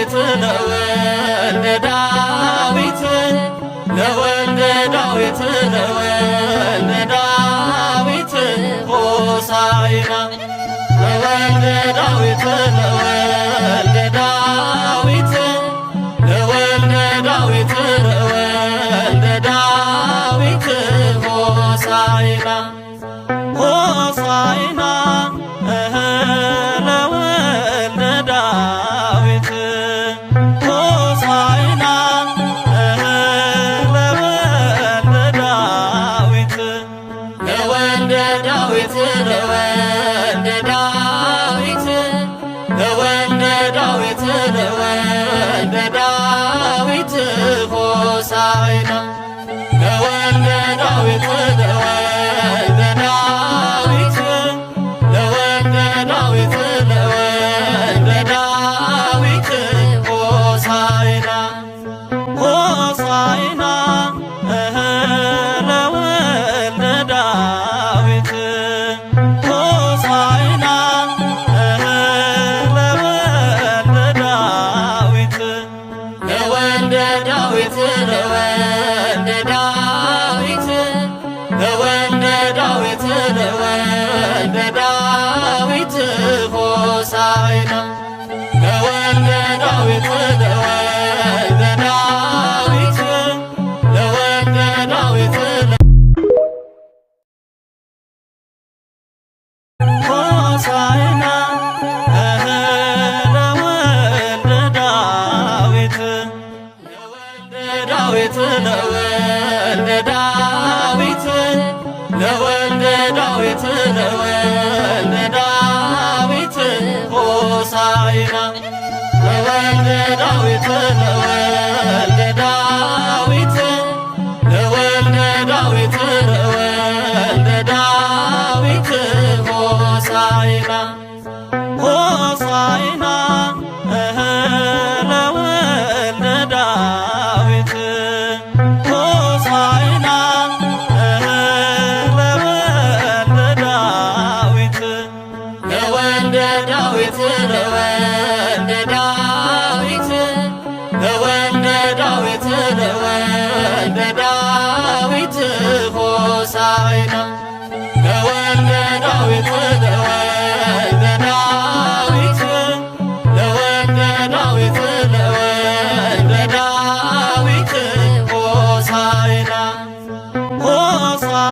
ዳዊት ለወልደ ዳዊት ለወልደ ዳዊት ለወልደ ዳዊት ሆሳዕና ለወልደ ዳዊት ለወልደ ዳዊት ለወልደ ዳዊት ለወልደ ዳዊት ሆሳዕና ሆሳዕና ለወልደ ዳዊት ሆሳዕና ለወልደ ዳዊት ለወልደ ዳዊት ለወልደ ዳዊት ለወልደ ዳዊት ለወልደ ዳዊት ሆሳዕና ለወልደ ዳዊት ለወልደ ዳዊት ለወልደ ዳዊት ለወልደ ዳዊት ሆሳዕና ሆሳዕና ለወልደ ዳዊት ሆሳዕና ለወልደ ዳዊት ለወልደ ዳዊት ለወልደ ዳዊት ለወልደ ዳዊት ለወልደ ዳዊት ሆሳዕና ለወልደ ዳዊት ለወልደ ዳዊት ለወልደ ዳዊት ሆሳዕና ለወልደ ዳዊት ለወልደ ዳዊት ለወልደ ዳዊት ለወልደ ዳዊት ለወልደ ዳዊት ሆሳዕና ለወልደ ዳዊት ለወልደ ዳዊት ለወልደ ዳዊት ለወልደ ዳዊት ሆሳዕና ሆሳዕና ለወልደ ዳዊት ሆሳዕና ለወልደ ዳዊት ለወልደ ዳዊት ለወልደ ዳዊት ለወልደ ዳዊት ለወልደ ዳዊት ሆሳዕና ለወልደ ዳዊት